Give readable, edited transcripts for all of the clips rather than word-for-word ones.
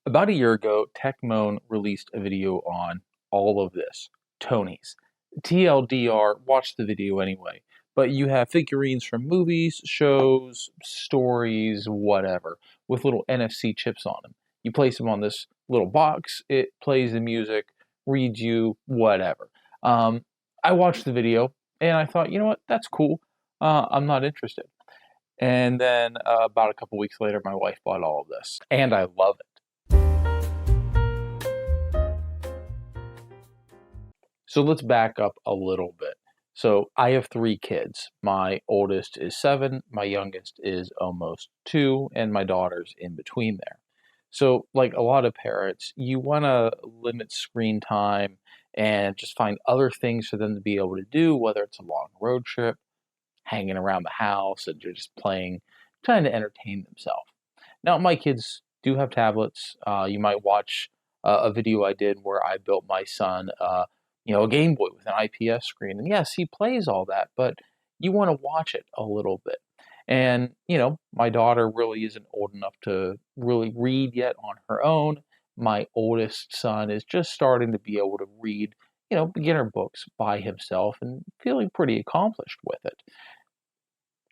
About a year ago, Techmoan released a video on all of this. Tonies. TLDR, watch the video anyway. But you have figurines from movies, shows, stories, whatever, with little NFC chips on them. You place them on this little box, it plays the music, reads you, whatever. Um, I watched the video and I thought, you know what, that's cool. I'm not interested. And then about a couple weeks later, my wife bought all of this, and I love it. So let's back up a little bit. So I have three kids. My oldest is 7, my youngest is almost 2, and my daughter's in between there. So, like a lot of parents, you want to limit screen time and just find other things for them to be able to do, whether it's a long road trip, hanging around the house, and they're just playing, trying to entertain themselves. Now, my kids do have tablets. You might watch a video I did where I built my son, a Game Boy with an IPS screen. And yes, he plays all that, but you want to watch it a little bit. And, my daughter really isn't old enough to really read yet on her own. My oldest son is just starting to be able to read, beginner books by himself and feeling pretty accomplished with it.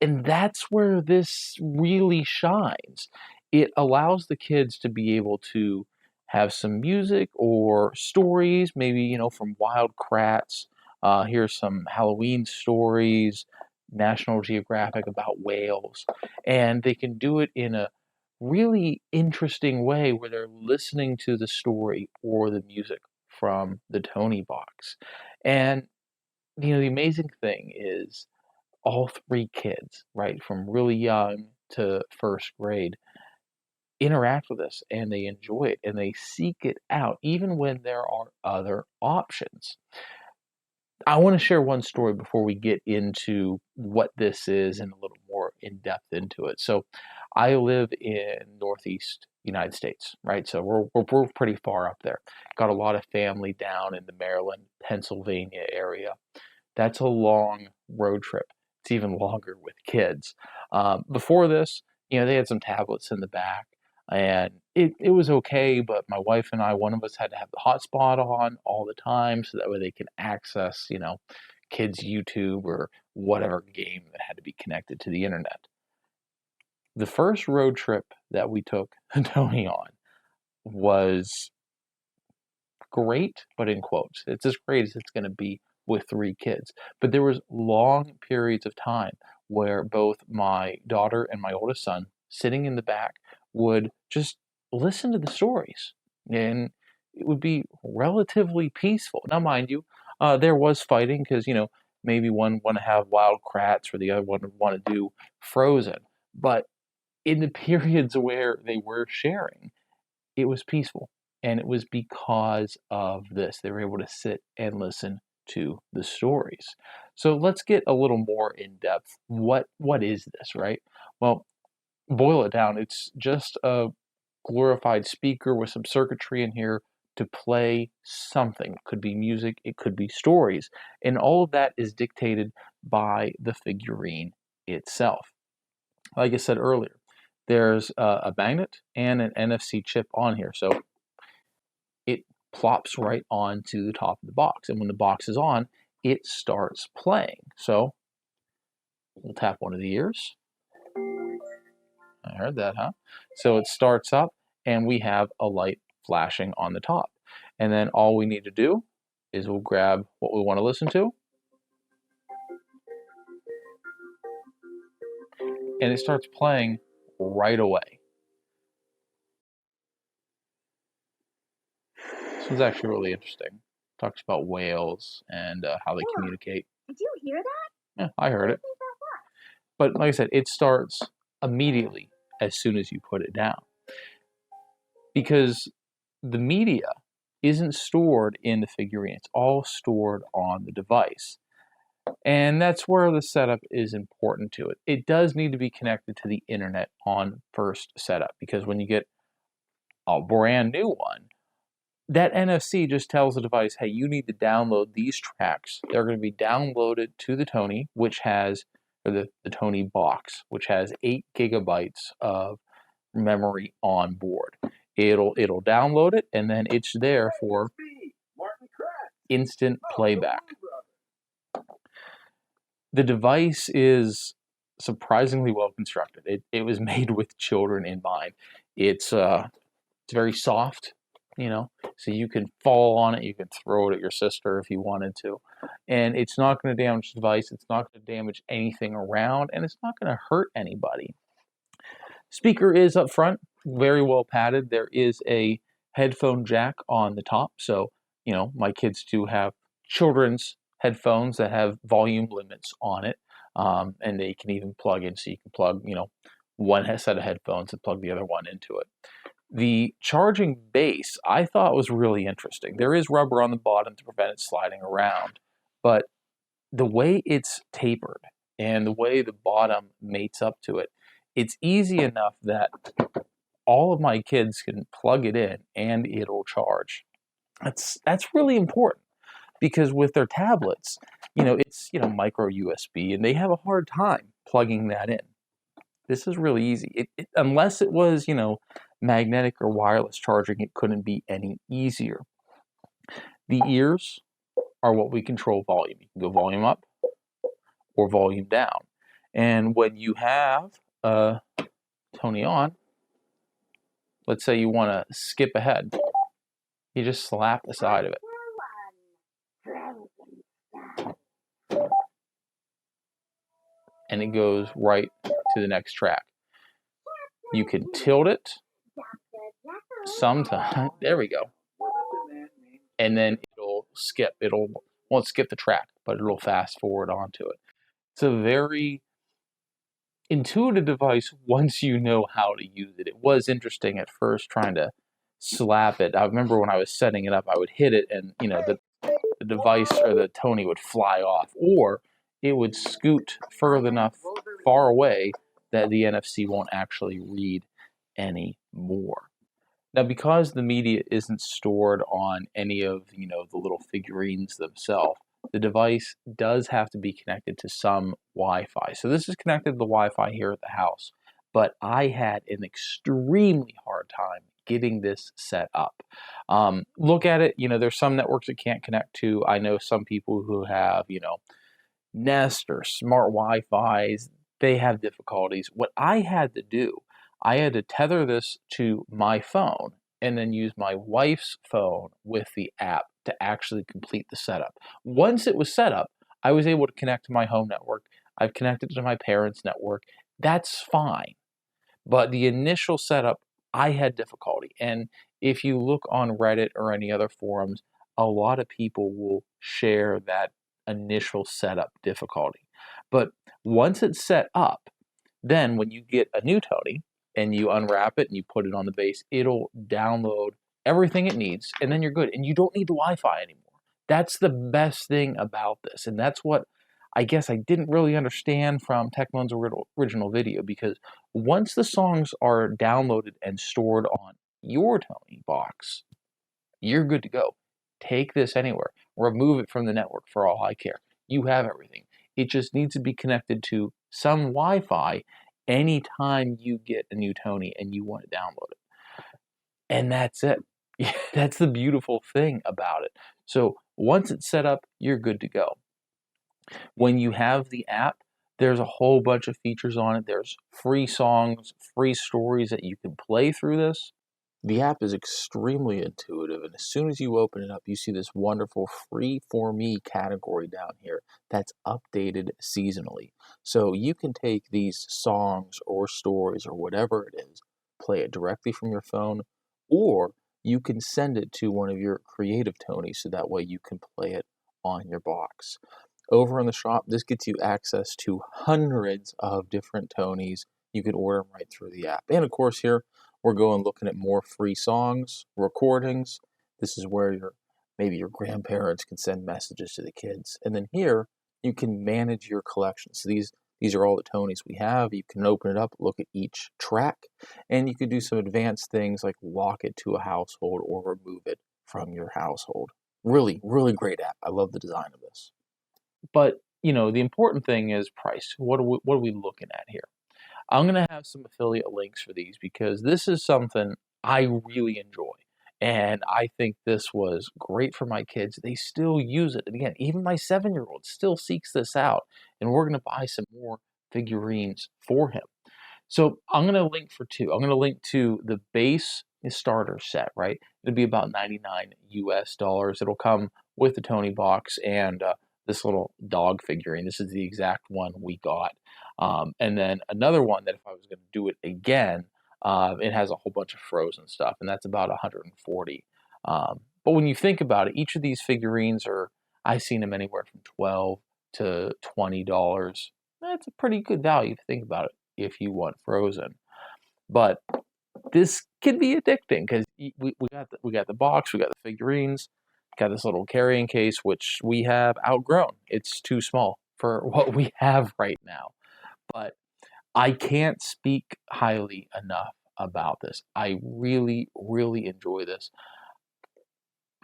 And that's where this really shines. It allows the kids to be able to have some music or stories, maybe, from Wild Kratts. Here's some Halloween stories, National Geographic about whales. And they can do it in a really interesting way where they're listening to the story or the music from the Toniebox. And, the amazing thing is all three kids, right, from really young to first grade, interact with this and they enjoy it and they seek it out, even when there are other options. I want to share one story before we get into what this is and a little more in depth into it. So, I live in Northeast United States, right? So we're pretty far up there. Got a lot of family down in the Maryland, Pennsylvania area. That's a long road trip. It's even longer with kids. Before this, they had some tablets in the back, and it was okay, but my wife and I, one of us had to have the hotspot on all the time so that way they can access, kids' YouTube or whatever game that had to be connected to the internet. The first road trip that we took Tony on was great, but in quotes. It's as great as it's going to be with three kids. But there was long periods of time where both my daughter and my oldest son, sitting in the back, would just listen to the stories, and it would be relatively peaceful. Now, mind you, there was fighting because maybe one want to have Wild Kratts or the other one would want to do Frozen. But in the periods where they were sharing, it was peaceful. And it was because of this. They were able to sit and listen to the stories. So let's get a little more in depth. What is this, right? Well, boil it down. It's just a glorified speaker with some circuitry in here to play something. It could be music, it could be stories. And all of that is dictated by the figurine itself. Like I said earlier, there's a magnet and an NFC chip on here. So it plops right onto the top of the box. And when the box is on, it starts playing. So we'll tap one of the ears. I heard that, huh? So it starts up and we have a light flashing on the top. And then all we need to do is we'll grab what we want to listen to. And it starts playing right away. This one's actually really interesting. Talks about whales and how they communicate. Did you hear that? Yeah, I heard it. But like I said, it starts immediately as soon as you put it down. Because the media isn't stored in the figurine. It's all stored on the device. And that's where the setup is important to it. It does need to be connected to the internet on first setup, because when you get a brand new one, that NFC just tells the device, hey, you need to download these tracks. They're going to be downloaded to the Tony, which has, or the Toniebox, which has 8 gigabytes of memory on board. It'll download it, and then it's there for instant playback. The device is surprisingly well constructed. It was made with children in mind. It's very soft, so you can fall on it, you can throw it at your sister if you wanted to. And it's not going to damage the device, it's not going to damage anything around, and it's not going to hurt anybody. Speaker is up front, very well padded. There is a headphone jack on the top, so my kids do have children's headphones that have volume limits on it, and they can even plug in, so you can plug one set of headphones and plug the other one into it. The charging base I thought was really interesting. There is rubber on the bottom to prevent it sliding around, but the way it's tapered and the way the bottom mates up to it, it's easy enough that all of my kids can plug it in and it'll charge. That's really important, because with their tablets, it's micro USB, and they have a hard time plugging that in. This is really easy. Unless it was, magnetic or wireless charging, it couldn't be any easier. The ears are what we control volume. You can go volume up or volume down. And when you have Tony on, let's say you want to skip ahead, you just slap the side of it. And it goes right to the next track. You can tilt it sometimes. There we go. And then it'll skip. Won't skip the track, but it'll fast forward onto it. It's a very intuitive device once you know how to use it. It was interesting at first trying to slap it. I remember when I was setting it up, I would hit it, and the device or the Tony would fly off, or it would scoot far away that the NFC won't actually read anymore. Now, because the media isn't stored on any of the little figurines themselves, the device does have to be connected to some Wi-Fi. So this is connected to the Wi-Fi here at the house, but I had an extremely hard time getting this set up. Look at it, there's some networks it can't connect to. I know some people who have, Nest or smart Wi-Fis, they have difficulties. What I had to do, I had to tether this to my phone and then use my wife's phone with the app to actually complete the setup. Once it was set up, I was able to connect to my home network. I've connected to my parents' network. That's fine. But the initial setup, I had difficulty. And if you look on Reddit or any other forums, a lot of people will share that initial setup difficulty. But once it's set up, then when you get a new Tony and you unwrap it and you put it on the base, it'll download everything it needs, and then you're good. And you don't need the Wi-Fi anymore. That's the best thing about this. And that's what I guess I didn't really understand from Techmoan's original video, because once the songs are downloaded and stored on your Toniebox, you're good to go. Take this anywhere. Remove it from the network for all I care. You have everything. It just needs to be connected to some Wi-Fi anytime you get a new Tony and you want to download it. And that's it. That's the beautiful thing about it. So once it's set up, you're good to go. When you have the app, there's a whole bunch of features on it. There's free songs, free stories that you can play through this. The app is extremely intuitive, and as soon as you open it up, you see this wonderful free for me category down here that's updated seasonally. So you can take these songs or stories or whatever it is, play it directly from your phone, or you can send it to one of your creative Tonys so that way you can play it on your box. Over in the shop, this gets you access to hundreds of different Tonys. You can order them right through the app. And of course here, we're going looking at more free songs, recordings. This is where maybe your grandparents can send messages to the kids. And then here, you can manage your collection. So these are all the Tonys we have. You can open it up, look at each track, and you can do some advanced things like lock it to a household or remove it from your household. Really, really great app. I love the design of this. But, the important thing is price. What are we looking at here? I'm going to have some affiliate links for these because this is something I really enjoy. And I think this was great for my kids. They still use it. And again, even my 7-year-old still seeks this out. And we're going to buy some more figurines for him. So I'm going to link for two. I'm going to link to the base starter set, right? It'll be about 99 US dollars. It'll come with the Toniebox and this little dog figurine. This is the exact one we got. And then another one that if I was going to do it again, it has a whole bunch of frozen stuff, and that's about 140. But when you think about it, each of these figurines are, I've seen them anywhere from 12 to $20. That's a pretty good value if you think about it if you want frozen. But this can be addicting because we got the box, we got the figurines, got this little carrying case which we have outgrown. It's too small for what we have right now. But I can't speak highly enough about this. I really, really enjoy this.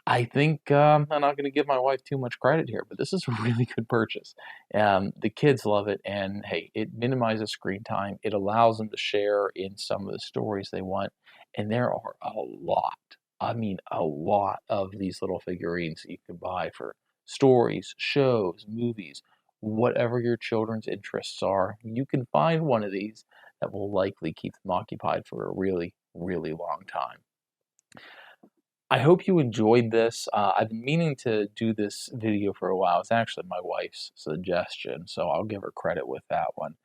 I think I'm not going to give my wife too much credit here, but this is a really good purchase. The kids love it, and hey, it minimizes screen time. It allows them to share in some of the stories they want, and there are a lot. I mean, a lot of these little figurines that you can buy for stories, shows, movies, whatever your children's interests are. You can find one of these that will likely keep them occupied for a really, really long time. I hope you enjoyed this. I've been meaning to do this video for a while. It's actually my wife's suggestion, so I'll give her credit with that one.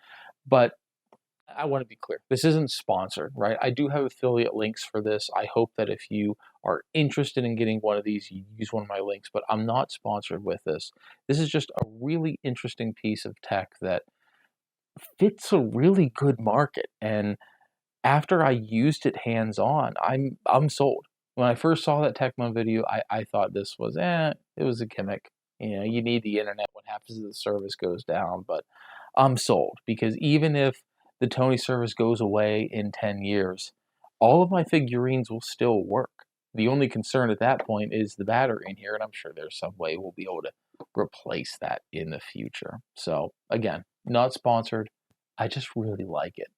But I want to be clear. This isn't sponsored, right? I do have affiliate links for this. I hope that if you are interested in getting one of these, you use one of my links, but I'm not sponsored with this. This is just a really interesting piece of tech that fits a really good market. And after I used it hands-on, I'm sold. When I first saw that Tecmo video, I thought this was, it was a gimmick. You know, you need the internet. What happens if the service goes down? But I'm sold because even if the Tony service goes away in 10 years, all of my figurines will still work. The only concern at that point is the battery in here, and I'm sure there's some way we'll be able to replace that in the future. So again, not sponsored. I just really like it.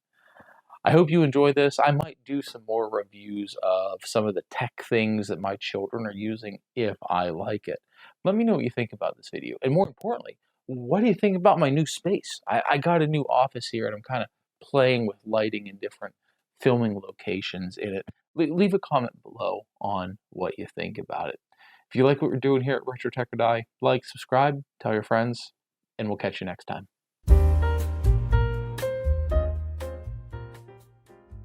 I hope you enjoy this. I might do some more reviews of some of the tech things that my children are using if I like it. Let me know what you think about this video. And more importantly, what do you think about my new space? I got a new office here and I'm kind of playing with lighting in different filming locations in it. Leave a comment below on what you think about it. If you like what we're doing here at Retro Tech or Die, like, subscribe, tell your friends, and we'll catch you next time.